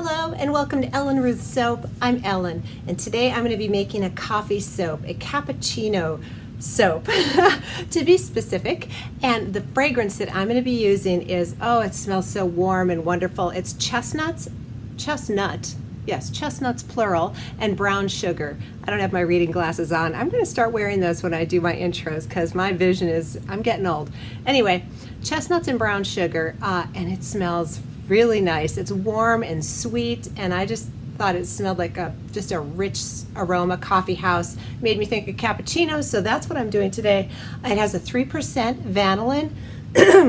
Hello and welcome to Ellen Ruth Soap. I'm Ellen and today I'm going to be making a coffee soap, a cappuccino soap to be specific, and the fragrance that I'm going to be using is, oh, it smells so warm and wonderful. It's chestnuts plural, and brown sugar. I don't have my reading glasses on. I'm going to start wearing those when I do my intros because my vision is, I'm getting old. Anyway, chestnuts and brown sugar, and it smells really nice. It's warm and sweet, and I just thought it smelled like just a rich aroma. Coffee house made me think of cappuccino, so that's what I'm doing today. It has a 3% vanillin,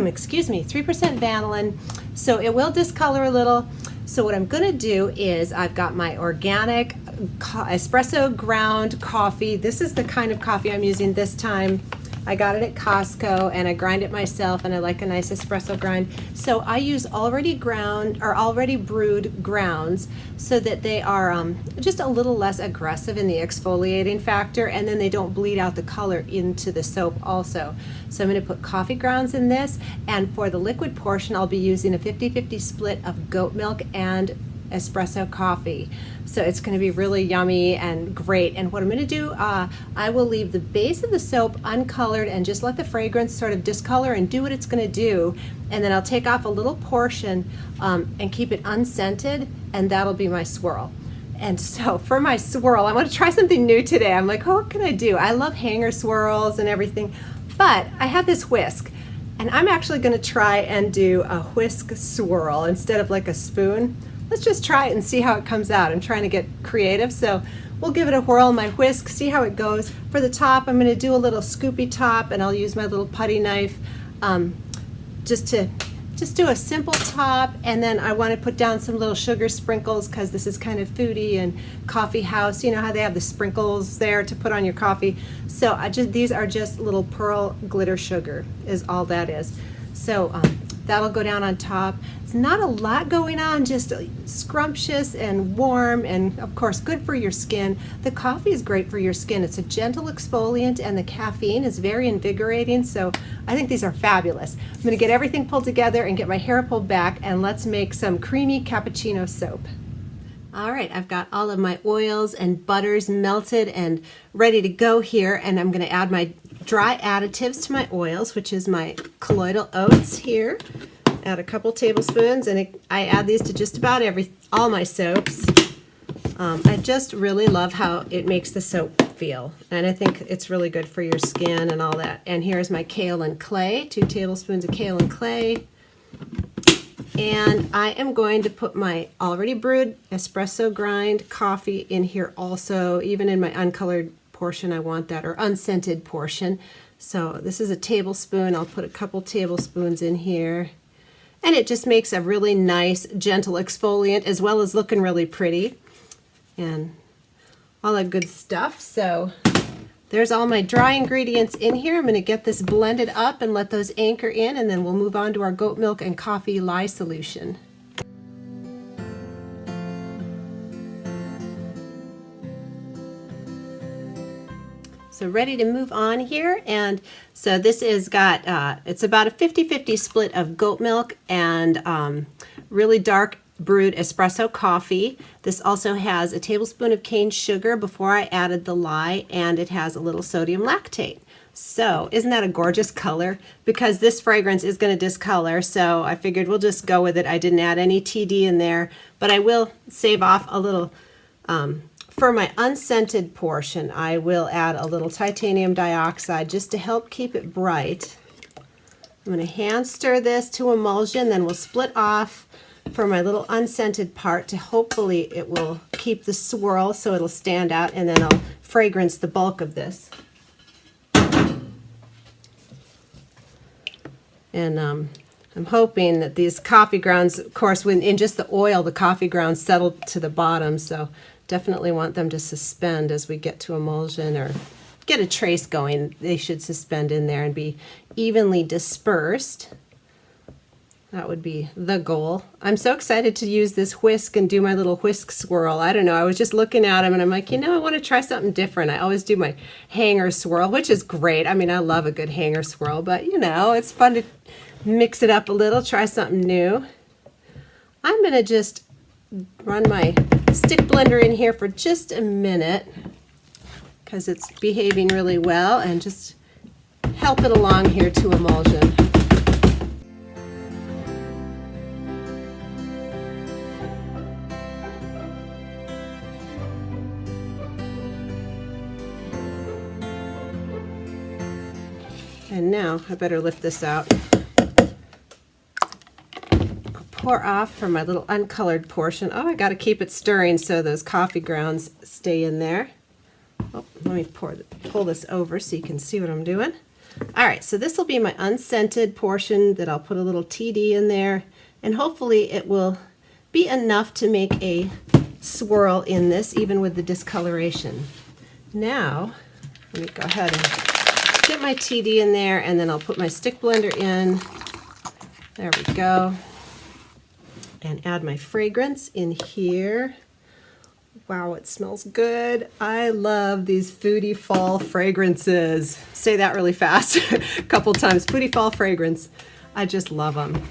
excuse me, 3% vanillin, so it will discolor a little. So what I'm going to do is I've got my organic espresso ground coffee. This is the kind of coffee I'm using this time. I got it at Costco and I grind it myself, and I like a nice espresso grind. So I use already ground or already brewed grounds so that they are just a little less aggressive in the exfoliating factor, and then they don't bleed out the color into the soap also. So I'm going to put coffee grounds in this, and for the liquid portion I'll be using a 50-50 split of goat milk and espresso coffee. So it's going to be really yummy and great. And what I'm going to do, I will leave the base of the soap uncolored and just let the fragrance sort of discolor and do what it's going to do. And then I'll take off a little portion and keep it unscented, and that'll be my swirl. And so for my swirl, I want to try something new today. I'm like, oh, what can I do? I love hanger swirls and everything, but I have this whisk, and I'm actually going to try and do a whisk swirl instead of like a spoon. Let's just try it and see how it comes out. I'm trying to get creative, so we'll give it a whirl in my whisk, see how it goes. For the top, I'm going to do a little scoopy top, and I'll use my little putty knife just do a simple top, and then I want to put down some little sugar sprinkles because this is kind of foodie and coffee house. You know how they have the sprinkles there to put on your coffee. So these are just little pearl glitter sugar is all that is. So that'll go down on top. It's not a lot going on, just scrumptious and warm, and of course good for your skin. The coffee is great for your skin. It's a gentle exfoliant, and the caffeine is very invigorating, so I think these are fabulous. I'm going to get everything pulled together and get my hair pulled back, and let's make some creamy cappuccino soap. All right, I've got all of my oils and butters melted and ready to go here, and I'm going to add my dry additives to my oils, which is my colloidal oats here. Add a couple tablespoons, and I add these to just about all my soaps. I just really love how it makes the soap feel, and I think it's really good for your skin and all that. And here's my kaolin clay, 2 tablespoons of kaolin clay. And I am going to put my already brewed espresso grind coffee in here also. Even in my uncolored portion I want that, or unscented portion. So this is a tablespoon. I'll put a couple tablespoons in here. And it just makes a really nice, gentle exfoliant, as well as looking really pretty. And all that good stuff. So there's all my dry ingredients in here. I'm going to get this blended up and let those anchor in, and then we'll move on to our goat milk and coffee lye solution. So ready to move on here, and so this is got, it's about a 50-50 split of goat milk and really dark brewed espresso coffee. This also has a tablespoon of cane sugar before I added the lye, and it has a little sodium lactate. So isn't that a gorgeous color? Because this fragrance is going to discolor, so I figured we'll just go with it. I didn't add any TD in there, but I will save off a little. For my unscented portion, I will add a little titanium dioxide just to help keep it bright. I'm going to hand stir this to emulsion, then we'll split off for my little unscented part to hopefully it will keep the swirl so it'll stand out, and then I'll fragrance the bulk of this. And I'm hoping that these coffee grounds, of course, when in just the oil, the coffee grounds settle to the bottom, so definitely want them to suspend as we get to emulsion or get a trace going. They should suspend in there and be evenly dispersed. That would be the goal. I'm so excited to use this whisk and do my little whisk swirl. I don't know, I was just looking at them and I'm like, you know, I want to try something different. I always do my hanger swirl, which is great. I mean, I love a good hanger swirl, but you know, it's fun to mix it up a little, try something new. I'm going to just run my stick blender in here for just a minute because it's behaving really well, and just help it along here to emulsion. And now I better lift this out. I'll pour off from my little uncolored portion. Oh, I got to keep it stirring so those coffee grounds stay in there. Oh, let me pull this over so you can see what I'm doing. All right, so this will be my unscented portion that I'll put a little TD in there, and hopefully it will be enough to make a swirl in this, even with the discoloration. Now, let me go ahead and get my TD in there, and then I'll put my stick blender in. There we go. And add my fragrance in here. Wow, it smells good. I love these foodie fall fragrances. Say that really fast a couple times. Foodie fall fragrance. I just love them.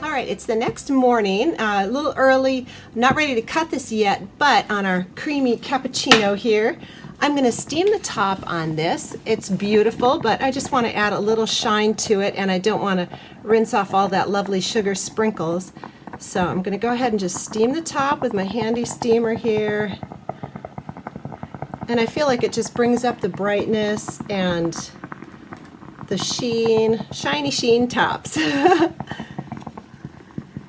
All right, it's the next morning, a little early. I'm not ready to cut this yet, but on our creamy cappuccino here, I'm going to steam the top on this. It's beautiful, but I just want to add a little shine to it, and I don't want to rinse off all that lovely sugar sprinkles. So I'm going to go ahead and just steam the top with my handy steamer here. And I feel like it just brings up the brightness and the sheen, shiny sheen tops.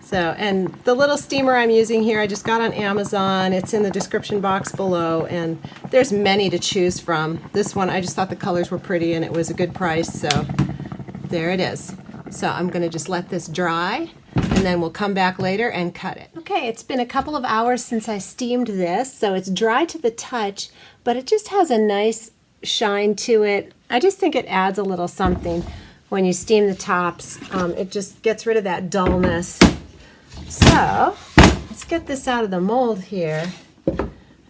So, and the little steamer I'm using here, I just got on Amazon. It's in the description box below, and there's many to choose from. This one, I just thought the colors were pretty and it was a good price, so there it is. So I'm going to just let this dry, and then we'll come back later and cut it. Okay, it's been a couple of hours since I steamed this, so it's dry to the touch, but it just has a nice shine to it. I just think it adds a little something when you steam the tops. It just gets rid of that dullness. So let's get this out of the mold here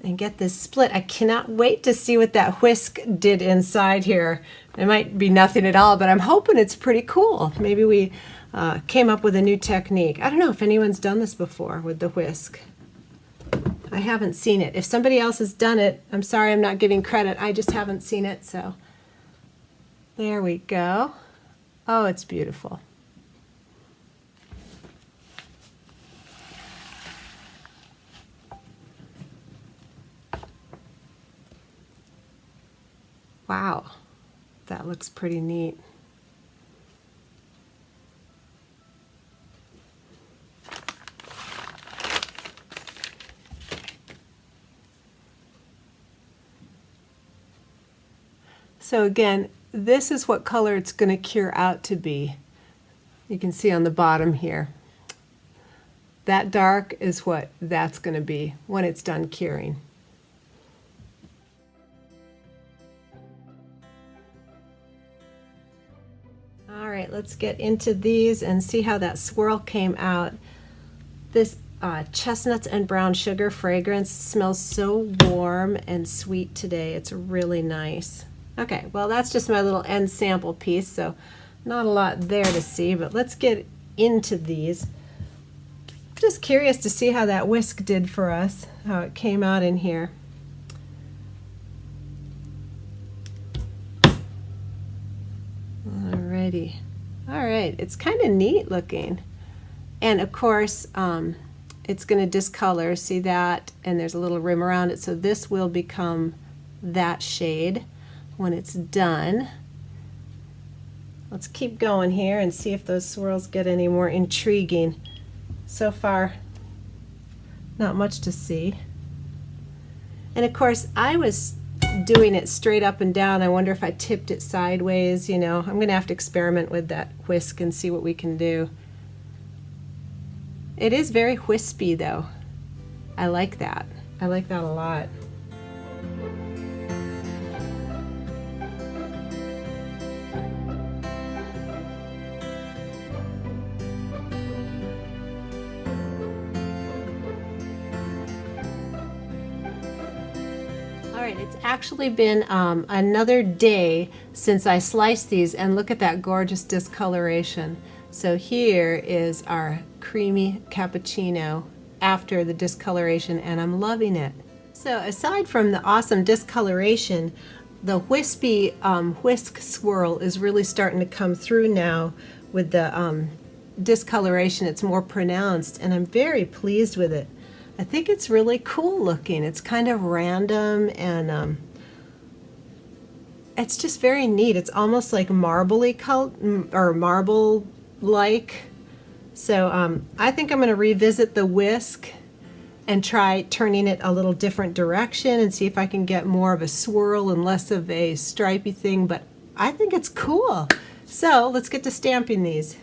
and get this split. I cannot wait to see what that whisk did inside here. It might be nothing at all, but I'm hoping it's pretty cool. Maybe we came up with a new technique. I don't know if anyone's done this before with the whisk. I haven't seen it. If somebody else has done it, I'm sorry I'm not giving credit. I just haven't seen it. So there we go. Oh, it's beautiful. Wow, that looks pretty neat. So again, this is what color it's going to cure out to be. You can see on the bottom here. That dark is what that's going to be when it's done curing. All right, let's get into these and see how that swirl came out. This chestnuts and brown sugar fragrance smells so warm and sweet today. It's really nice. Okay, well that's just my little end sample piece, so not a lot there to see, but let's get into these. Just curious to see how that whisk did for us, how it came out in here. Alrighty. All right, it's kind of neat looking. And of course, it's going to discolor, see that? And there's a little rim around it, so this will become that shade when it's done. Let's keep going here and see if those swirls get any more intriguing. So far, not much to see. And of course, I was doing it straight up and down. I wonder if I tipped it sideways, you know. I'm going to have to experiment with that whisk and see what we can do. It is very wispy though. I like that. I like that a lot. All right, it's actually been another day since I sliced these, and look at that gorgeous discoloration. So here is our creamy cappuccino after the discoloration, and I'm loving it. So aside from the awesome discoloration, the wispy whisk swirl is really starting to come through now with the discoloration. It's more pronounced, and I'm very pleased with it. I think it's really cool looking. It's kind of random, and it's just very neat. It's almost like marbly or marble-like. So I think I'm going to revisit the whisk and try turning it a little different direction and see if I can get more of a swirl and less of a stripy thing. But I think it's cool. So let's get to stamping these.